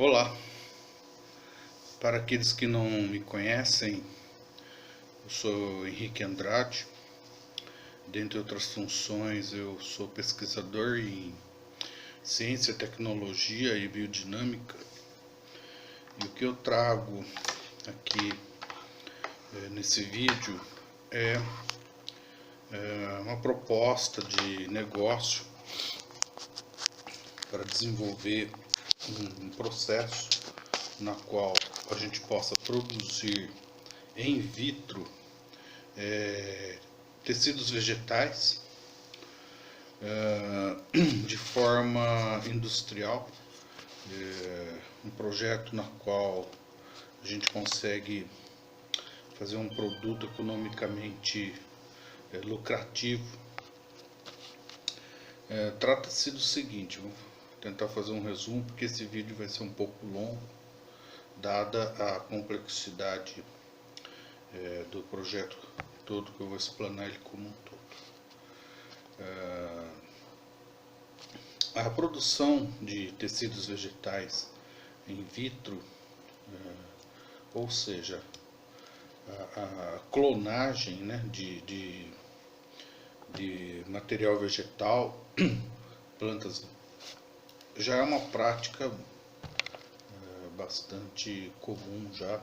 Olá, para aqueles que não me conhecem, eu sou Henrique Andrade. Dentre outras funções, eu sou pesquisador em ciência, tecnologia e biodinâmica. E o que eu trago aqui nesse vídeo é uma proposta de negócio para desenvolver um processo na qual a gente possa produzir in vitro tecidos vegetais de forma industrial, um projeto na qual a gente consegue fazer um produto economicamente lucrativo. Trata-se do seguinte, vou tentar fazer um resumo porque esse vídeo vai ser um pouco longo, dada a complexidade do projeto todo, que eu vou explanar ele como um todo. A produção de tecidos vegetais in vitro, ou seja, a clonagem, né, de material vegetal, plantas, já é uma prática bastante comum, já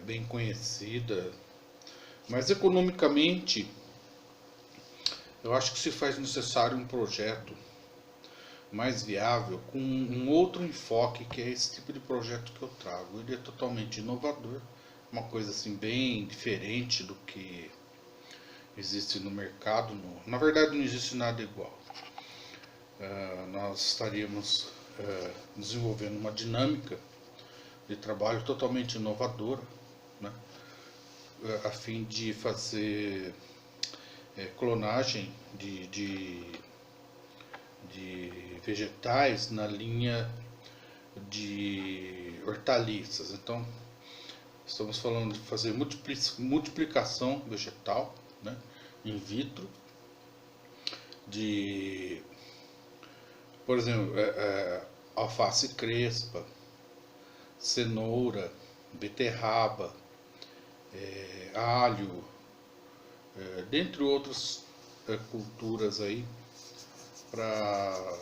bem conhecida, mas economicamente eu acho que se faz necessário um projeto mais viável com um outro enfoque, que é esse tipo de projeto que eu trago. Ele é totalmente inovador, uma coisa assim bem diferente do que existe no mercado. Na verdade não existe nada igual. Nós estaríamos desenvolvendo uma dinâmica de trabalho totalmente inovadora, né, a fim de fazer clonagem de vegetais na linha de hortaliças. Então, estamos falando de fazer multiplicação vegetal, né, in vitro, de, por exemplo, alface crespa, cenoura, beterraba, alho, dentre outras culturas aí, para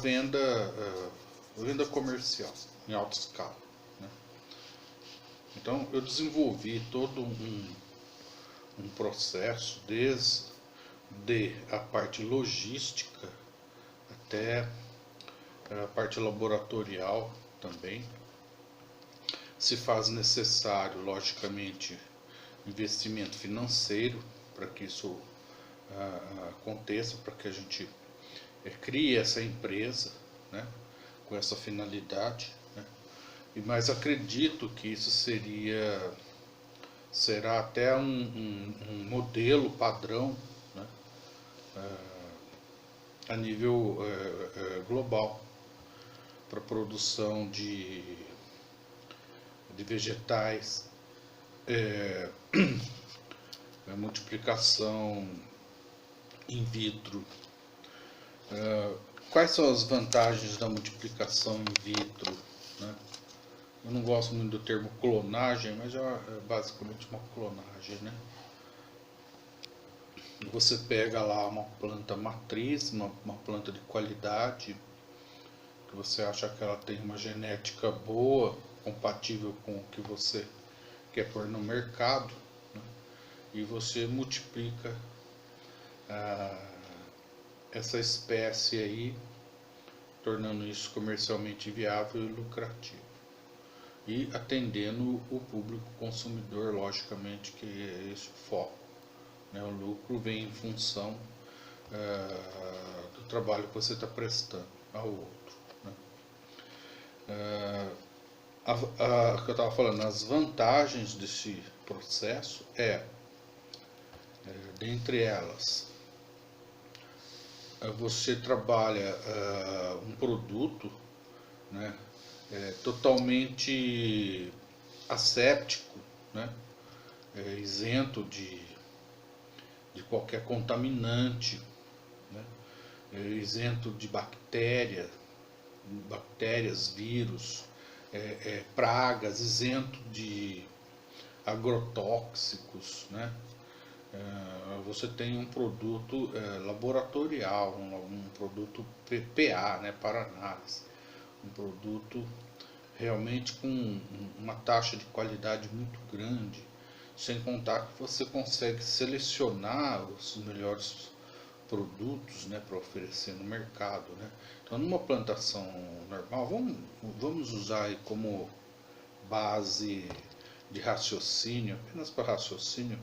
venda comercial em alta escala, né? Então eu desenvolvi todo um processo, desde a parte logística até a parte laboratorial também. Se faz necessário, logicamente, investimento financeiro para que isso aconteça, para que a gente crie essa empresa, né, com essa finalidade, né? Mas acredito que isso será até um modelo padrão, né, a nível global, para produção de vegetais, multiplicação in vitro. Quais são as vantagens da multiplicação in vitro, né? Eu não gosto muito do termo clonagem, mas é basicamente uma clonagem, né? Você pega lá uma planta matriz, uma planta de qualidade, que você acha que ela tem uma genética boa, compatível com o que você quer pôr no mercado, né? E você multiplica essa espécie aí, tornando isso comercialmente viável e lucrativo, e atendendo o público consumidor, logicamente, que é esse o foco, né? O lucro vem em função do trabalho que você está prestando ao outro, né? Que eu estava falando, as vantagens desse processo dentre elas, você trabalha um produto, né, totalmente asséptico, né, isento de qualquer contaminante, né, isento de bactéria, bactérias, vírus, pragas, isento de agrotóxicos, né? Você tem um produto laboratorial, um produto PPA, né, para análise, um produto realmente com uma taxa de qualidade muito grande, sem contar que você consegue selecionar os melhores produtos, né, para oferecer no mercado, né? Então, numa plantação normal, vamos usar aí como base de raciocínio, apenas para raciocínio,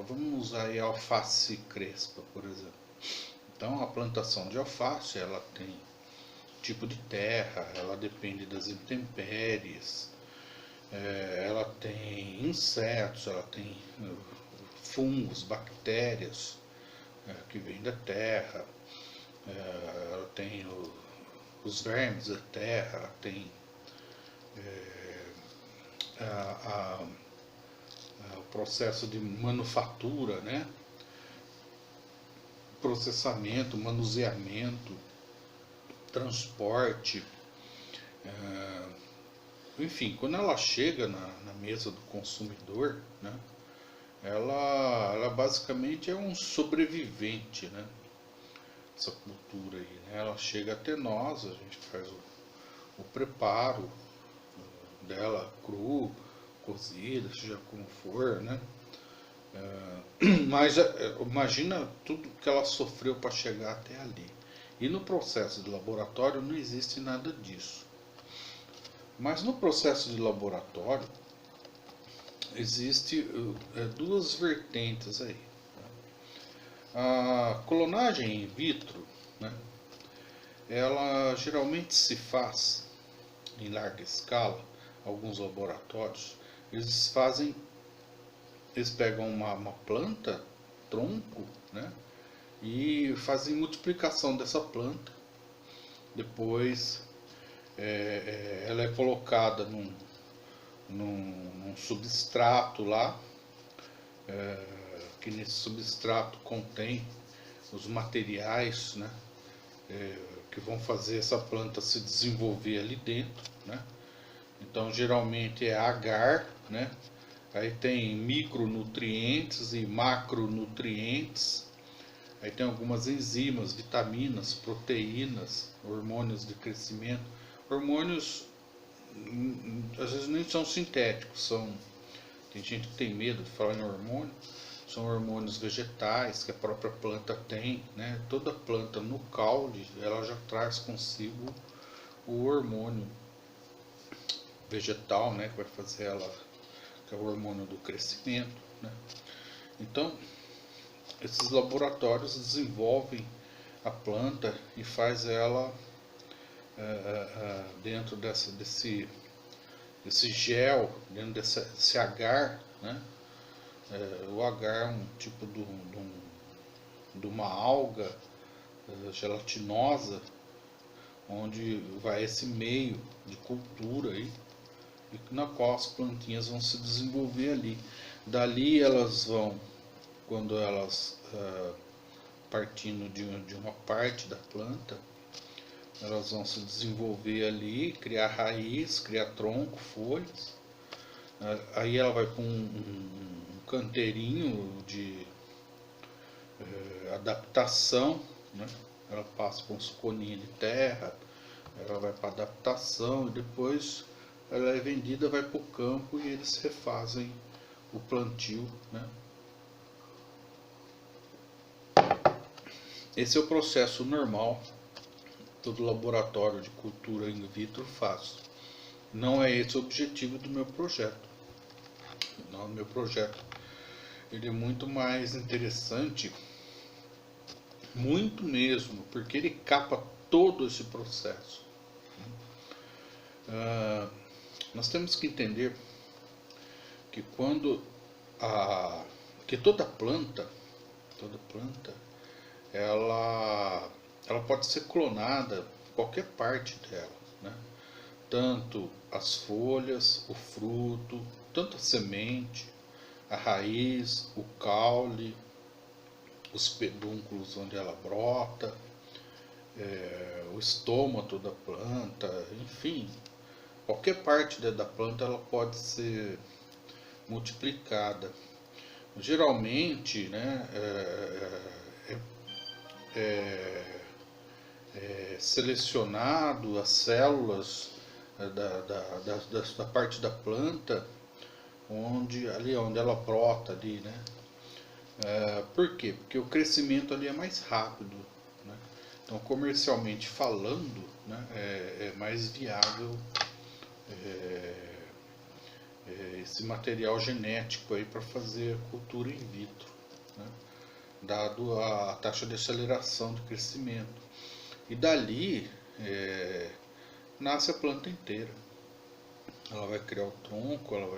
vamos usar aí a alface crespa, por exemplo. Então, a plantação de alface, ela tem tipo de terra, ela depende das intempéries, ela tem insetos, ela tem fungos, bactérias que vêm da terra, ela tem os vermes da terra, ela tem o processo de manufatura, né? Processamento, manuseamento, transporte, enfim, quando ela chega na mesa do consumidor, né, ela basicamente é um sobrevivente, né, essa cultura aí, né, ela chega até nós, a gente faz o preparo dela cru, cozida, seja como for, né, mas imagina tudo que ela sofreu para chegar até ali. E no processo de laboratório não existe nada disso. Mas no processo de laboratório existe duas vertentes aí. A clonagem in vitro, né, ela geralmente se faz em larga escala. Alguns laboratórios eles pegam uma planta, tronco, né, e fazem multiplicação dessa planta. Depois ela é colocada num substrato lá, que nesse substrato contém os materiais, né, que vão fazer essa planta se desenvolver ali dentro, né? Então geralmente é agar, né? Aí tem micronutrientes e macronutrientes. Aí tem algumas enzimas, vitaminas, proteínas, hormônios de crescimento. Hormônios às vezes nem são sintéticos, tem gente que tem medo de falar em hormônio. São hormônios vegetais que a própria planta tem, né? Toda planta no caule ela já traz consigo o hormônio vegetal, né? Que vai fazer ela, que é o hormônio do crescimento, né? Então esses laboratórios desenvolvem a planta e faz ela dentro desse gel, dentro desse agar, né? O agar é um tipo de uma alga gelatinosa, onde vai esse meio de cultura aí, na qual as plantinhas vão se desenvolver ali. Dali elas vão, quando elas partindo de uma parte da planta, elas vão se desenvolver ali, criar raiz, criar tronco, folhas. Aí ela vai para um canteirinho de adaptação, né? Ela passa por uns coninhos de terra, ela vai para adaptação e depois ela é vendida, vai para o campo e eles refazem o plantio, né? Esse é o processo normal, todo laboratório de cultura in vitro faz. Não é esse o objetivo do meu projeto. Não, o meu projeto ele é muito mais interessante, muito mesmo, porque ele capa todo esse processo. Nós temos que entender que que toda planta ela pode ser clonada, qualquer parte dela, né? Tanto as folhas, o fruto, tanto a semente, a raiz, o caule, os pedúnculos onde ela brota, o estômago da planta, enfim, qualquer parte da planta ela pode ser multiplicada. Geralmente, né, selecionado as células da parte da planta ali onde ela brota ali, né? Por quê? Porque o crescimento ali é mais rápido, né? Então, comercialmente falando, né, é mais viável esse material genético aí para fazer a cultura in vitro, né? Dado a taxa de aceleração de crescimento. E dali nasce a planta inteira. Ela vai criar o tronco, ela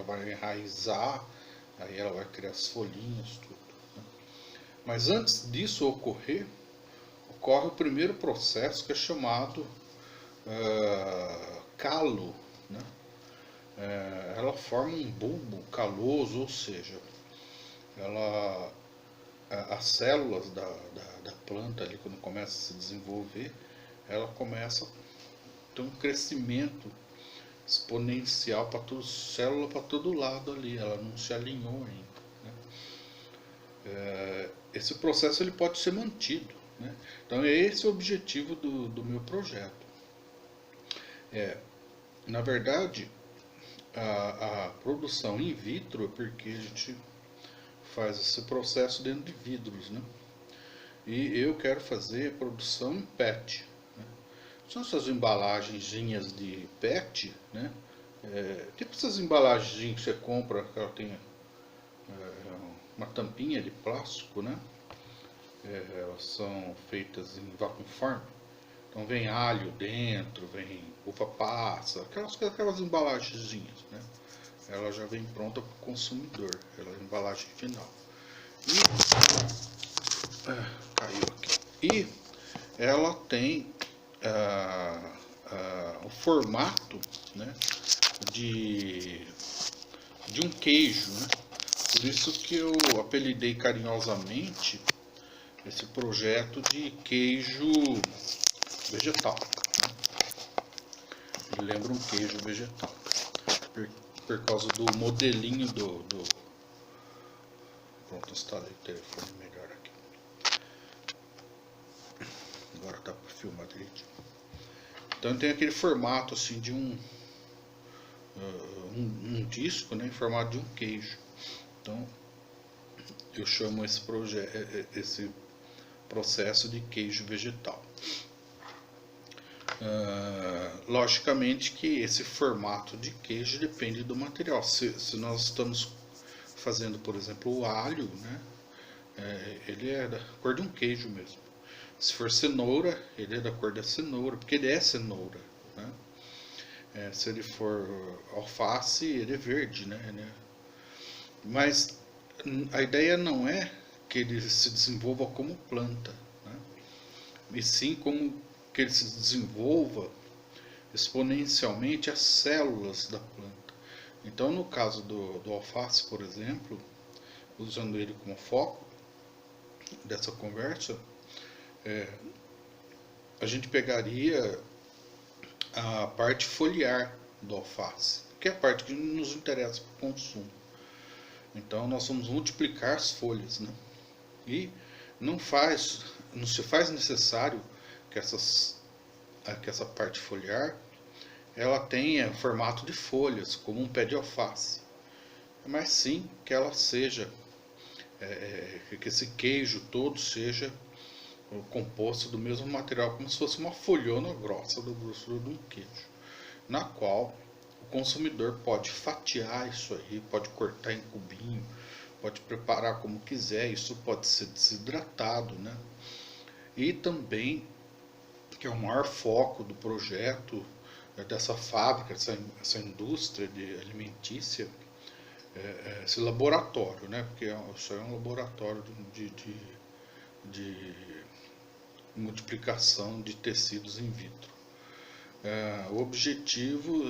vai enraizar, aí ela vai criar as folhinhas, tudo, né? Mas antes disso ocorrer, ocorre o primeiro processo que é chamado calo, né? Ela forma um bulbo caloso, ou seja, as células da planta ali, quando começa a se desenvolver, ela começa a ter um crescimento exponencial para tudo, célula para todo lado ali, ela não se alinhou ainda, né? Esse processo ele pode ser mantido, né? Então esse é o objetivo do meu projeto. Na verdade, a produção in vitro é porque a gente faz esse processo dentro de vidros, né? E eu quero fazer produção em PET, né? São essas embalagenzinhas de PET, né? Tipo essas embalagens que você compra, que ela tem uma tampinha de plástico, né? Elas são feitas em vacuum form. Então vem alho dentro, vem uva passa, aquelas embalagenzinhas, né? Ela já vem pronta para o consumidor, ela é a embalagem final. Caiu aqui. E ela tem o formato, né, de um queijo, né? Por isso que eu apelidei carinhosamente esse projeto de queijo vegetal, né? Ele lembra um queijo vegetal, por causa do modelinho Pronto, instalei o telefone melhor aqui. Agora tá para filmar direitinho. Então tem aquele formato assim de um disco, né, em formato de um queijo. Então eu chamo esse processo de queijo vegetal. Logicamente que esse formato de queijo depende do material. Se nós estamos fazendo, por exemplo, o alho, né, ele é da cor de um queijo mesmo. Se for cenoura, ele é da cor da cenoura, porque ele é cenoura, né? Se ele for alface, ele é verde, né? Mas a ideia não é que ele se desenvolva como planta, né? E sim como que ele se desenvolva exponencialmente as células da planta. Então, no caso do alface, por exemplo, usando ele como foco dessa conversa, a gente pegaria a parte foliar do alface, que é a parte que nos interessa para o consumo. Então nós vamos multiplicar as folhas, né? E não se faz necessário que essa parte foliar ela tenha formato de folhas, como um pé de alface, mas sim que ela seja, que esse queijo todo seja composto do mesmo material, como se fosse uma folhona grossa da grossura de um queijo, na qual o consumidor pode fatiar isso aí, pode cortar em cubinho, pode preparar como quiser, isso pode ser desidratado, né? E também, que é o maior foco do projeto, dessa fábrica, essa indústria alimentícia, esse laboratório, né? Porque isso é um laboratório de multiplicação de tecidos in vitro. O objetivo,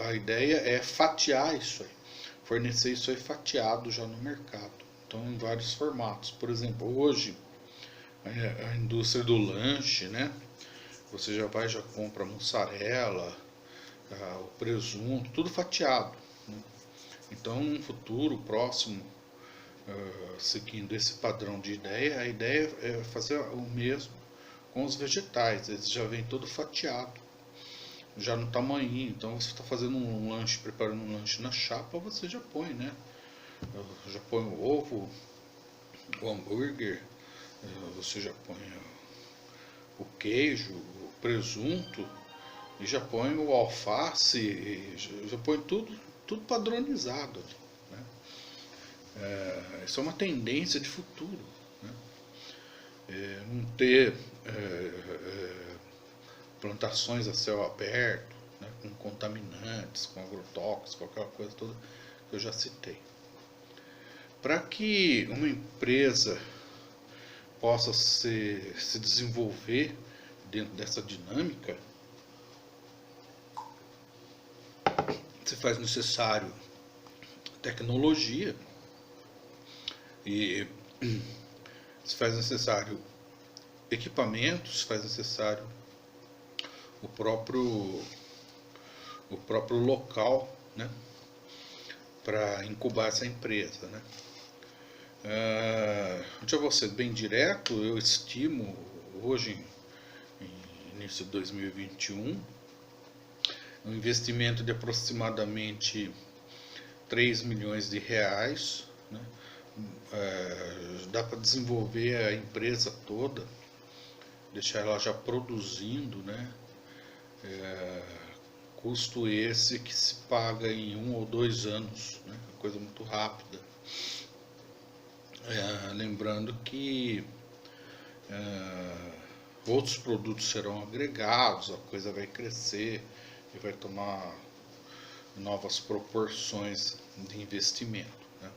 a ideia é fatiar isso aí, fornecer isso aí fatiado já no mercado. Então, em vários formatos. Por exemplo, hoje a indústria do lanche, né? Você já compra mussarela, o presunto, tudo fatiado, né? Então, num futuro próximo, seguindo esse padrão de ideia, a ideia é fazer o mesmo com os vegetais. Eles já vêm todo fatiado, já no tamanho. Então, você está fazendo um lanche, preparando um lanche na chapa, você já põe, né? Já põe o ovo, o hambúrguer, você já põe o queijo, o presunto, e já põe o alface, já põe tudo padronizado. Né? Isso é uma tendência de futuro. Né? Não ter plantações a céu aberto, né? Com contaminantes, com agrotóxicos, com aquela coisa toda que eu já citei. Para que uma empresa possa se desenvolver dentro dessa dinâmica, se faz necessário tecnologia e se faz necessário equipamentos, se faz necessário o próprio local, né, para incubar essa empresa, né. Já vou ser bem direto, eu estimo hoje, em início de 2021, um investimento de aproximadamente 3 milhões de reais, né? Dá para desenvolver a empresa toda, deixar ela já produzindo, né? Custo esse que se paga em 1 ou 2 anos, né? Coisa muito rápida. Lembrando que outros produtos serão agregados, a coisa vai crescer e vai tomar novas proporções de investimento, né?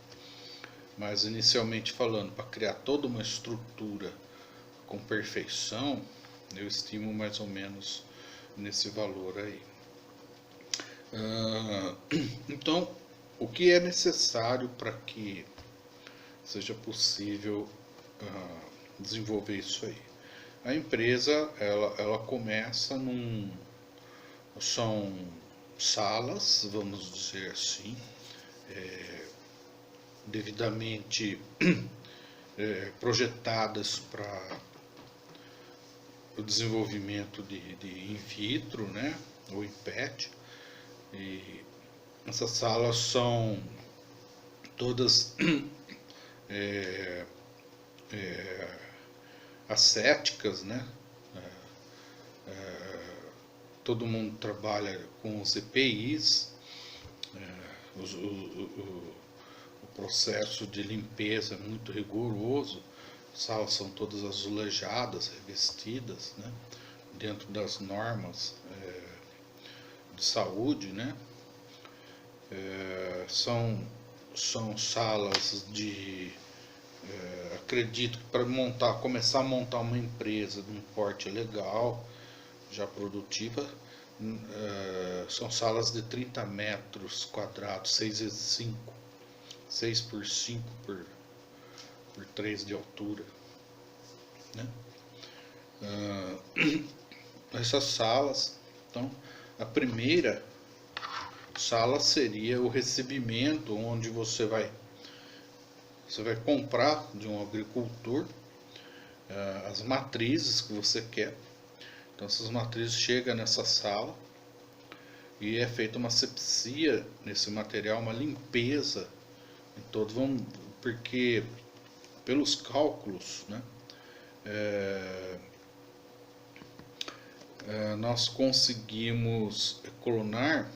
Mas inicialmente falando, para criar toda uma estrutura com perfeição, eu estimo mais ou menos nesse valor aí. Então, o que é necessário para que seja possível desenvolver isso aí? A empresa ela começa são salas, vamos dizer assim, devidamente projetadas para o desenvolvimento de in vitro, né, ou in PET. E essas salas são todas ascéticas, né? Todo mundo trabalha com os EPIs, o processo de limpeza é muito rigoroso, as salas são todas azulejadas, revestidas, né? Dentro das normas de saúde, né? São salas de... acredito que para começar a montar uma empresa de um porte legal, já produtiva, são salas de 30 metros quadrados, 6x5, 6x5 por 3 de altura, né? Essas salas, então, a primeira sala seria o recebimento, onde você vai comprar de um agricultor as matrizes que você quer. Então essas matrizes chegam nessa sala e é feita uma asepsia nesse material, uma limpeza em todo, porque pelos cálculos, né, nós conseguimos clonar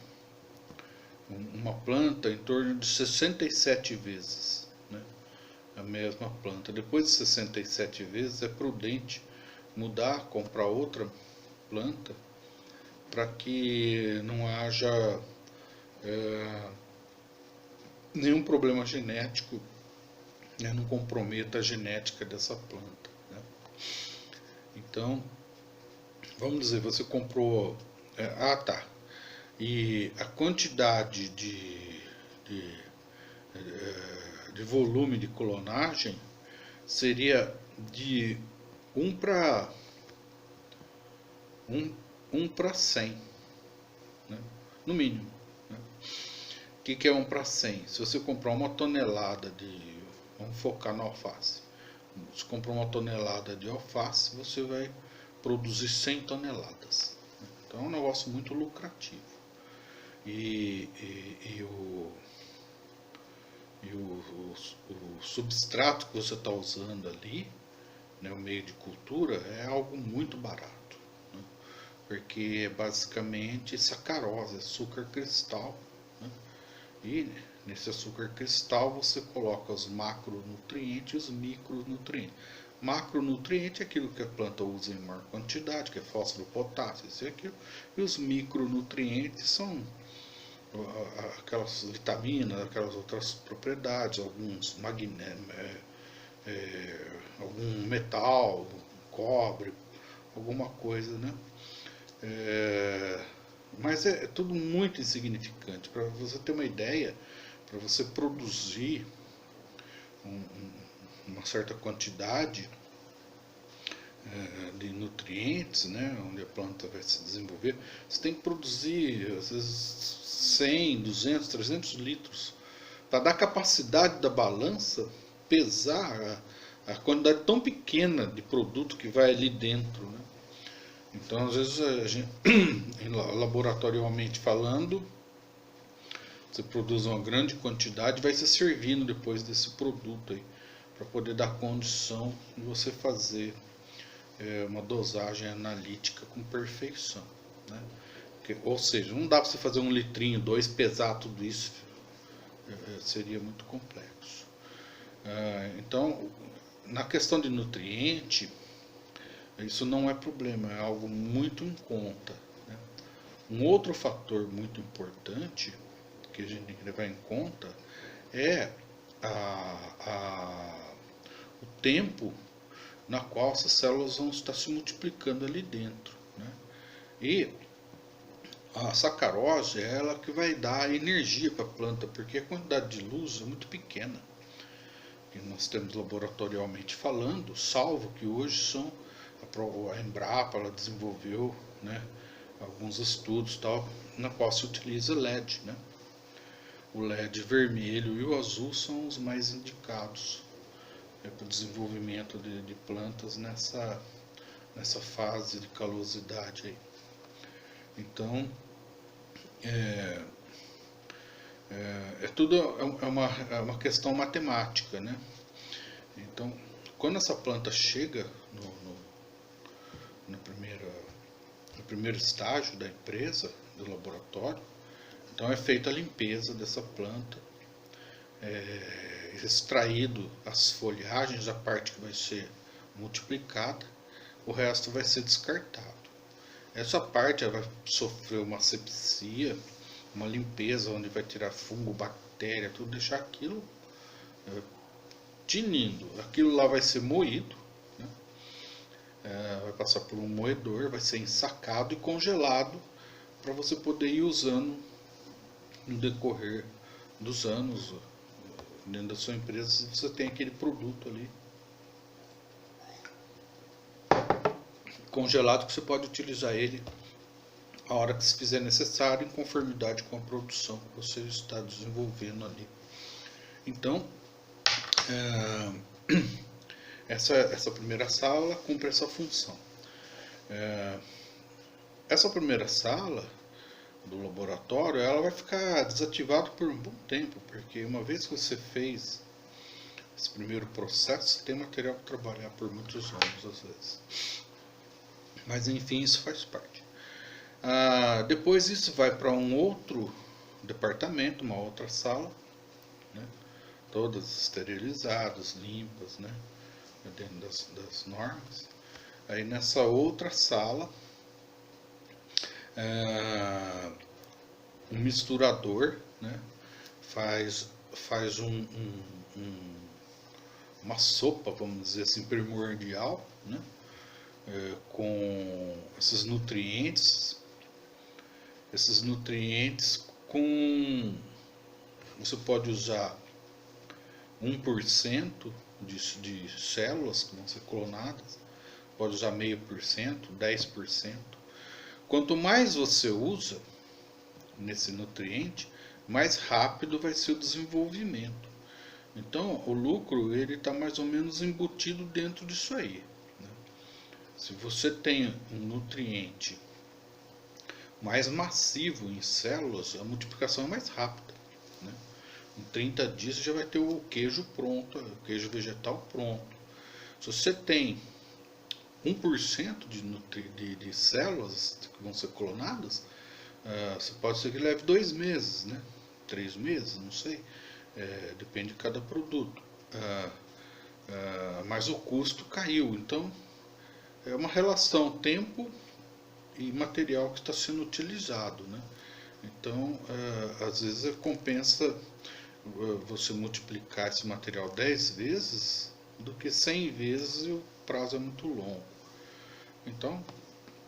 uma planta em torno de 67 vezes, né, a mesma planta. Depois de 67 vezes é prudente mudar, comprar outra planta, para que não haja nenhum problema genético, né, não comprometa a genética dessa planta, né. Então, vamos dizer, você comprou... E a quantidade de volume de clonagem seria de 1 para 100, né? No mínimo, né? O que é 1 para 100? Se você comprar uma tonelada de... Vamos focar na alface. Se comprar uma tonelada de alface, você vai produzir 100 toneladas. Então é um negócio muito lucrativo. E o substrato que você está usando ali, né, o meio de cultura, é algo muito barato, né? Porque é basicamente sacarose, açúcar cristal, né? E nesse açúcar cristal você coloca os macronutrientes e os micronutrientes. Macronutriente é aquilo que a planta usa em maior quantidade, que é fósforo, potássio, isso e aquilo. E os micronutrientes são aquelas vitaminas, aquelas outras propriedades, alguns algum metal, cobre, alguma coisa, né? Mas é tudo muito insignificante. Para você ter uma ideia, para você produzir uma certa quantidade de nutrientes, né, onde a planta vai se desenvolver, você tem que produzir às vezes 100, 200, 300 litros para dar capacidade da balança pesar a quantidade tão pequena de produto que vai ali dentro, né? Então, às vezes, a gente, laboratorialmente falando, você produz uma grande quantidade e vai se servindo depois desse produto aí, para poder dar condição de você fazer uma dosagem analítica com perfeição, né? Ou seja, não dá para você fazer 1 litrinho, 2, pesar tudo isso, seria muito complexo. Então, na questão de nutriente, isso não é problema, é algo muito em conta, né? Um outro fator muito importante que a gente tem que levar em conta é o tempo na qual essas células vão estar se multiplicando ali dentro, né? E a sacarose é ela que vai dar energia para a planta, porque a quantidade de luz é muito pequena, que nós temos laboratorialmente falando, salvo que hoje são a Embrapa ela desenvolveu, né, alguns estudos tal, na qual se utiliza LED, né? O LED vermelho e o azul são os mais indicados para o desenvolvimento de plantas nessa fase de calosidade aí. Então tudo é uma questão matemática, né? Então, quando essa planta chega no primeiro estágio da empresa, do laboratório, então é feita a limpeza dessa planta, extraído as folhagens, a parte que vai ser multiplicada, o resto vai ser descartado. Essa parte ela vai sofrer uma asepsia, uma limpeza, onde vai tirar fungo, bactéria, tudo, deixar aquilo tinindo. Aquilo lá vai ser moído, né? Vai passar por um moedor, vai ser ensacado e congelado para você poder ir usando no decorrer dos anos dentro da sua empresa. Você tem aquele produto ali congelado que você pode utilizar ele a hora que se fizer necessário, em conformidade com a produção que você está desenvolvendo ali. Então, essa primeira sala cumpre essa função. Essa primeira sala do laboratório, ela vai ficar desativada por um bom tempo, porque uma vez que você fez esse primeiro processo, você tem material para trabalhar por muitos anos às vezes. Mas enfim, isso faz parte. Depois isso vai para um outro departamento, uma outra sala, né? Todas esterilizadas, limpas, né? Dentro das normas. Aí nessa outra sala, um misturador, né, faz uma sopa, vamos dizer assim, primordial, né, com esses nutrientes você pode usar 1% de células que vão ser clonadas, pode usar 0,5%, 10%. Quanto mais você usa nesse nutriente, mais rápido vai ser o desenvolvimento. Então, o lucro ele está mais ou menos embutido dentro disso aí, né? Se você tem um nutriente mais massivo em células, a multiplicação é mais rápida, né? Em 30 dias você já vai ter o queijo pronto, o queijo vegetal pronto. Se você tem 1% de células que vão ser clonadas, você pode ser que leve 2 meses, né? 3 meses, não sei. Depende de cada produto. Mas o custo caiu. Então, é uma relação tempo e material que está sendo utilizado, né? Então, às vezes compensa você multiplicar esse material 10 vezes do que 100 vezes e o prazo é muito longo. Então,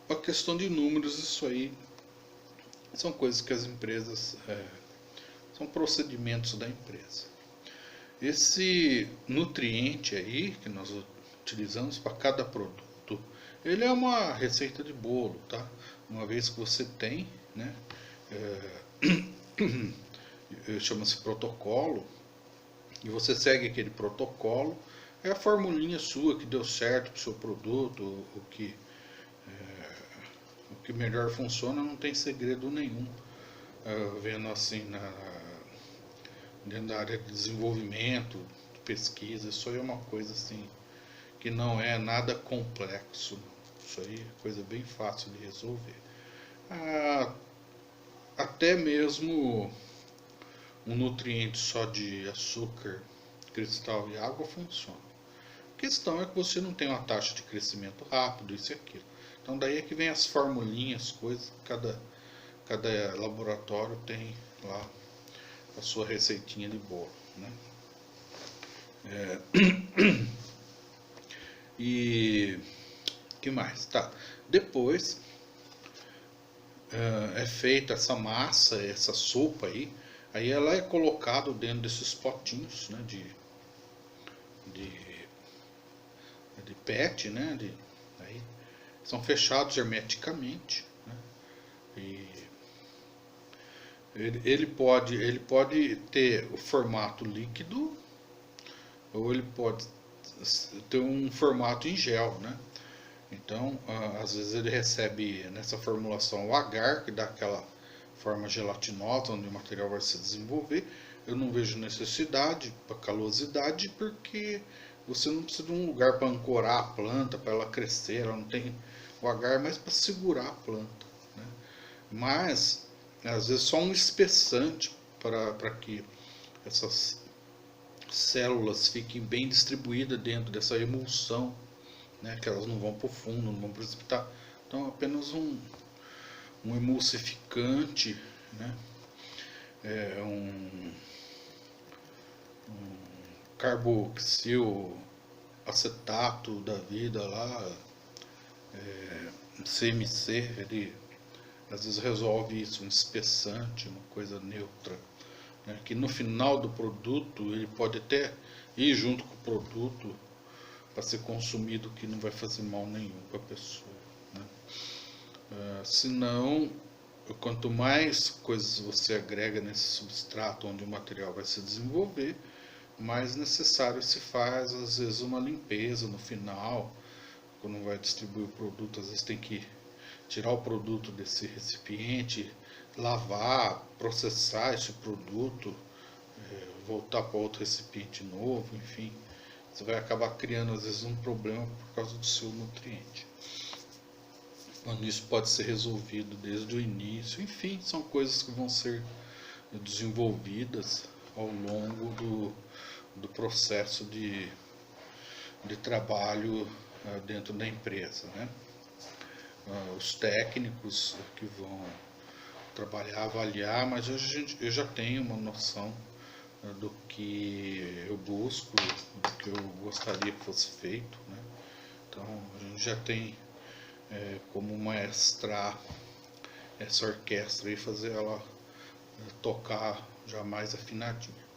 a questão de números, isso aí são coisas que as empresas, são procedimentos da empresa. Esse nutriente aí que nós utilizamos para cada produto, ele é uma receita de bolo, tá? Uma vez que você tem, né, chama-se protocolo, e você segue aquele protocolo, é a formulinha sua que deu certo para o seu produto, o que melhor funciona, não tem segredo nenhum. Vendo assim dentro da área de desenvolvimento, de pesquisa, isso aí é uma coisa assim que não é nada complexo. Isso aí é coisa bem fácil de resolver. Até mesmo um nutriente só de açúcar, cristal e água funciona. A questão é que você não tem uma taxa de crescimento rápido, isso e aquilo. Então daí é que vem as formulinhas, coisas, cada laboratório tem lá a sua receitinha de bolo, né? E que mais? Tá. Depois é feita essa massa, essa sopa aí ela é colocada dentro desses potinhos, né, de PET, né, aí são fechados hermeticamente, né, e ele pode ter o formato líquido ou ele pode ter um formato em gel, né? Então, às vezes ele recebe nessa formulação o agar, que dá aquela forma gelatinosa onde o material vai se desenvolver. Eu não vejo necessidade para calosidade, porque você não precisa de um lugar para ancorar a planta, para ela crescer. Ela não tem o agar é mais para segurar a planta, né? Mas às vezes só um espessante para que essas células fiquem bem distribuídas dentro dessa emulsão, né, que elas não vão para o fundo, não vão precipitar. Então apenas um emulsificante, né, um carboxil acetato da vida lá, CMC, ele às vezes resolve isso, um espessante, uma coisa neutra, né, que no final do produto ele pode até ir junto com o produto para ser consumido, que não vai fazer mal nenhum para a pessoa, né? Senão, quanto mais coisas você agrega nesse substrato onde o material vai se desenvolver, mais necessário se faz às vezes uma limpeza no final. Quando vai distribuir o produto, às vezes tem que tirar o produto desse recipiente, lavar, processar esse produto, voltar para outro recipiente novo, enfim. Você vai acabar criando às vezes um problema por causa do seu nutriente, quando isso pode ser resolvido desde o início. Enfim, são coisas que vão ser desenvolvidas ao longo do processo de trabalho dentro da empresa, né? Os técnicos que vão trabalhar, avaliar, mas hoje eu já tenho uma noção do que eu busco, do que eu gostaria que fosse feito, né? Então a gente já tem como maestrar essa orquestra e fazer ela tocar já mais afinadinha.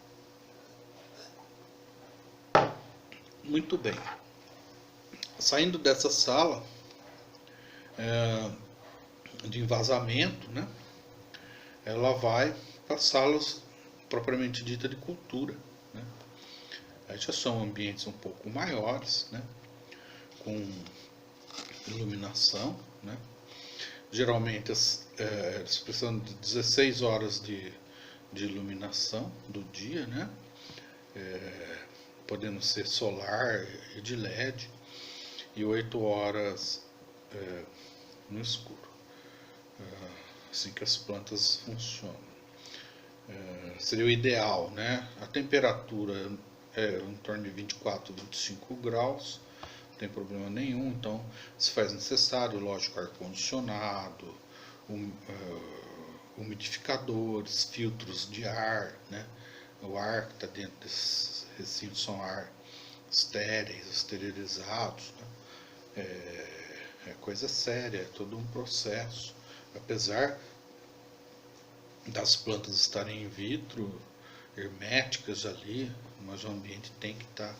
Muito bem. Saindo dessa sala de envasamento, né, ela vai para salas propriamente dita de cultura, né? Aí já são ambientes um pouco maiores, né, com iluminação, né? Geralmente eles precisam de 16 horas de iluminação do dia, né? Podendo ser solar e de LED, e 8 horas no escuro, assim que as plantas funcionam. Seria o ideal, né? A temperatura é em torno de 24, 25 graus, não tem problema nenhum. Então se faz necessário, lógico, ar-condicionado, umidificadores, filtros de ar, né? O ar que está dentro desses recintos são ar estéreis, esterilizados, né? É coisa séria, é todo um processo. Apesar das plantas estarem in vitro, herméticas ali, mas o ambiente tem que estar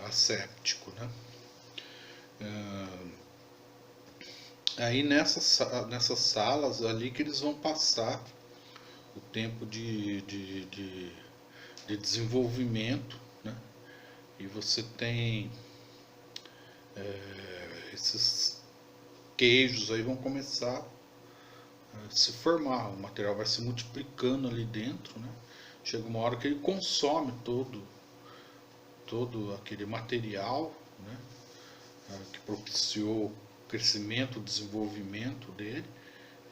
asséptico, né? Aí nessas salas ali que eles vão passar o tempo de desenvolvimento, né? E você tem esses queijos aí vão começar a se formar, o material vai se multiplicando ali dentro, né? Chega uma hora que ele consome todo aquele material, né, que propiciou o crescimento, o desenvolvimento dele,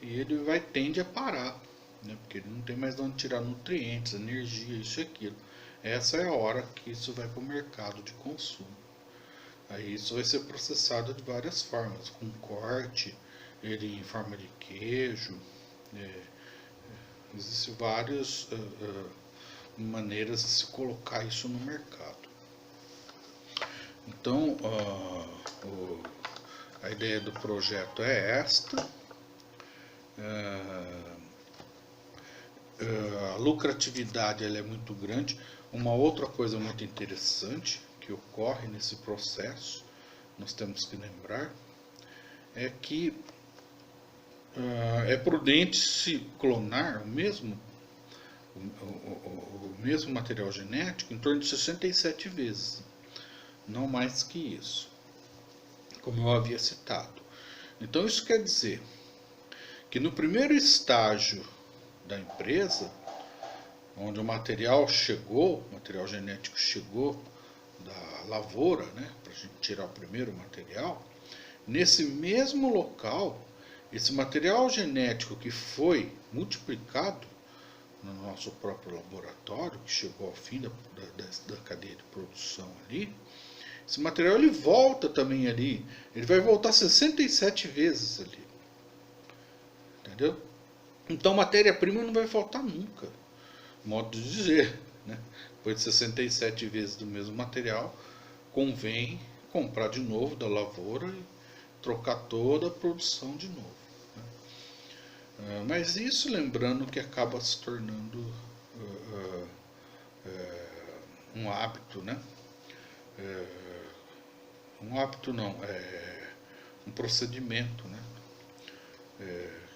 e ele tende a parar, né, porque ele não tem mais de onde tirar nutrientes, energia, isso e aquilo. Essa é a hora que isso vai para o mercado de consumo. Aí isso vai ser processado de várias formas, com corte, ele em forma de queijo. Existem várias maneiras de se colocar isso no mercado. Então a ideia do projeto é esta. A lucratividade ela é muito grande. Uma outra coisa muito interessante que ocorre nesse processo, nós temos que lembrar, é que é prudente se clonar o mesmo material genético em torno de 67 vezes, não mais que isso, como eu havia citado. Então isso quer dizer que no primeiro estágio da empresa, onde o material genético chegou da lavoura, né, para a gente tirar o primeiro material, nesse mesmo local, esse material genético que foi multiplicado no nosso próprio laboratório, que chegou ao fim da cadeia de produção ali, esse material ele volta também ali, ele vai voltar 67 vezes ali, entendeu? Então matéria-prima não vai faltar nunca, modo de dizer, né? Depois de 67 vezes do mesmo material, convém comprar de novo da lavoura e trocar toda a produção de novo, né? Mas isso lembrando que acaba se tornando um hábito, né? Um hábito não, um procedimento, né?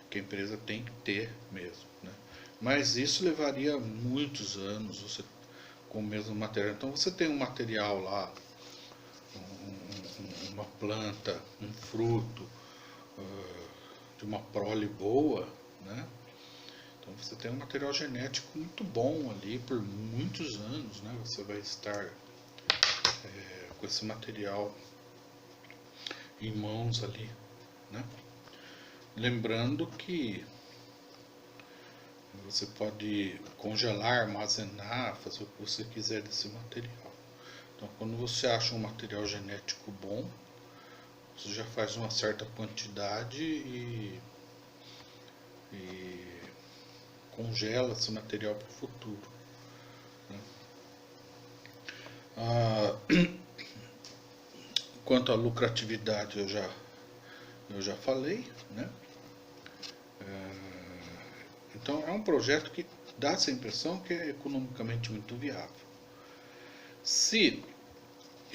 Que a empresa tem que ter mesmo, né? Mas isso levaria muitos anos você com o mesmo material. Então você tem um material lá, uma planta, um fruto de uma prole boa, né? Então você tem um material genético muito bom ali por muitos anos, né? Você vai estar com esse material em mãos ali, né? Lembrando que você pode congelar, armazenar, fazer o que você quiser desse material. Então quando você acha um material genético bom, você já faz uma certa quantidade e congela esse material para o futuro, né? Quanto à lucratividade eu já falei, né? Então é um projeto que dá essa impressão que é economicamente muito viável. Se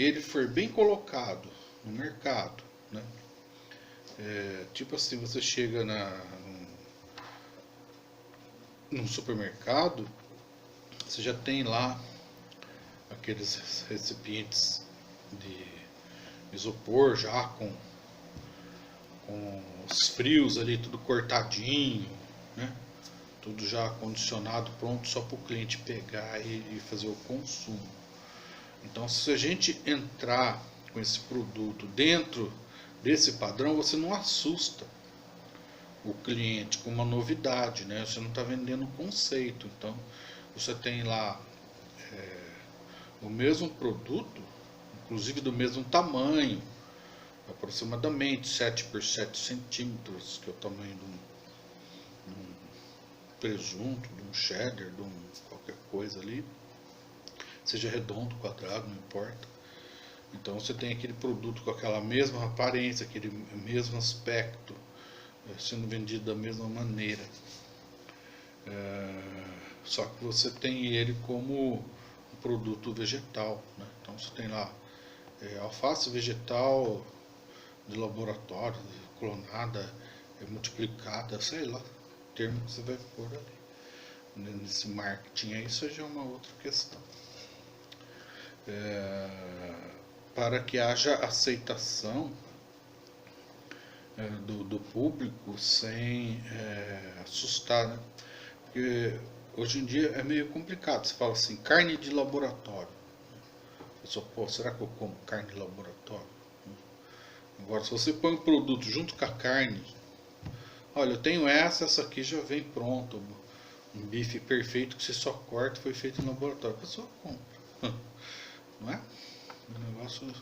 ele for bem colocado no mercado, né? Tipo assim, você chega num supermercado, você já tem lá aqueles recipientes de isopor já com os frios ali, tudo cortadinho, né? Tudo já acondicionado, pronto só para o cliente pegar e fazer o consumo. Então, se a gente entrar com esse produto dentro desse padrão, você não assusta o cliente com uma novidade, né? Você não está vendendo um conceito. Então, você tem lá o mesmo produto, inclusive do mesmo tamanho, aproximadamente 7 por 7 centímetros, que é o tamanho de um presunto, de um cheddar, de qualquer coisa ali, seja redondo, quadrado, não importa. Então você tem aquele produto com aquela mesma aparência, aquele mesmo aspecto, sendo vendido da mesma maneira. Só que você tem ele como um produto vegetal, né? Então você tem lá alface vegetal de laboratório, clonada, multiplicada, sei lá, o termo que você vai pôr ali. Nesse marketing aí, isso já é uma outra questão. Para que haja aceitação do público sem assustar, né? Porque hoje em dia é meio complicado. Você fala assim, carne de laboratório. A pessoa, pô, será que eu como carne de laboratório? Agora, se você põe o produto junto com a carne, olha, eu tenho essa aqui já vem pronto. Um bife perfeito que você só corta, foi feito em laboratório. A pessoa compra. Não é? O negócio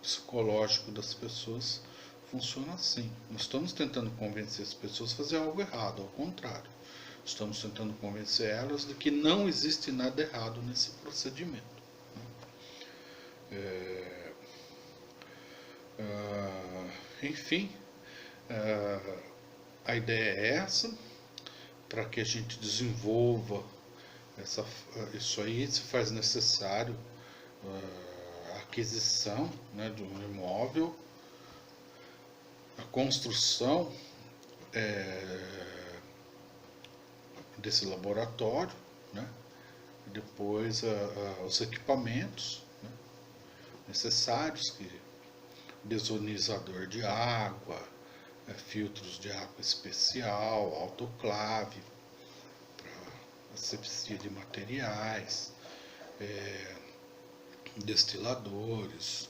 psicológico das pessoas funciona assim. Nós estamos tentando convencer as pessoas a fazer algo errado, ao contrário. Estamos tentando convencer elas de que não existe nada errado nesse procedimento. Enfim, a ideia é essa, para que a gente desenvolva isso aí, se faz necessário a aquisição, né, de um imóvel, a construção desse laboratório, né, e depois os equipamentos, né, necessários, que desonizador de água, filtros de água especial, autoclave, asepsia de materiais, destiladores,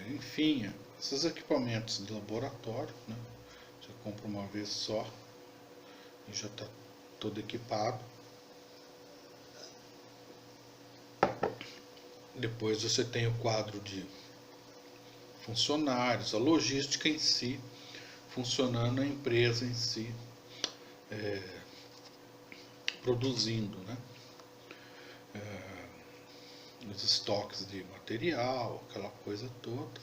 enfim, esses equipamentos de laboratório, né? Você compra uma vez só e já está todo equipado. Depois você tem o quadro de funcionários, a logística em si, funcionando a empresa em si, produzindo, né? Os estoques de material, aquela coisa toda.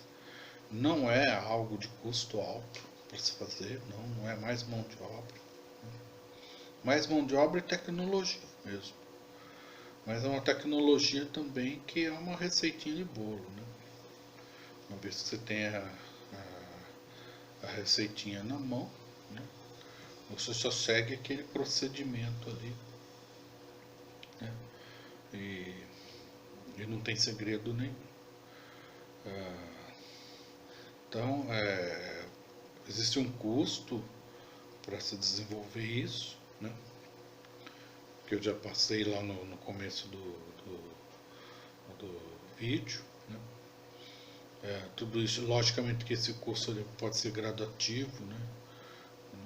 Não é algo de custo alto para se fazer, não é mais mão de obra. Mais mão de obra e tecnologia mesmo. Mas é uma tecnologia também que é uma receitinha de bolo, né? Uma vez que você tem a receitinha na mão, né? Você só segue aquele procedimento ali, né? E não tem segredo nenhum. Então, existe um custo para se desenvolver isso, né? Que eu já passei lá no começo do vídeo, né? Tudo isso, logicamente que esse custo pode ser gradativo, né?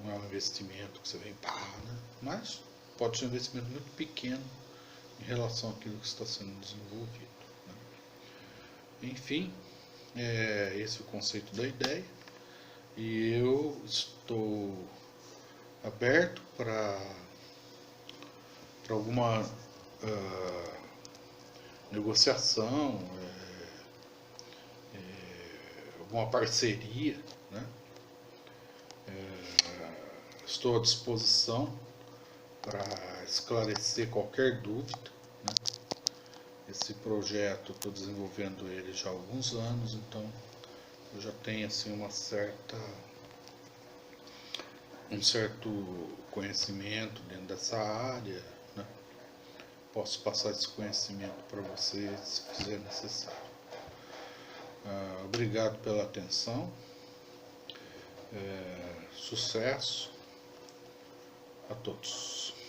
Não é um investimento que você vem pá, né? Mas pode ser um investimento muito pequeno em relação àquilo que está sendo desenvolvido, né? Enfim, esse é o conceito da ideia, e eu estou aberto para alguma negociação, alguma parceria, né? Estou à disposição para esclarecer qualquer dúvida, né? Esse projeto estou desenvolvendo ele já há alguns anos, então eu já tenho assim um certo conhecimento dentro dessa área, né? Posso passar esse conhecimento para vocês se fizer necessário. Obrigado pela atenção, sucesso a todos.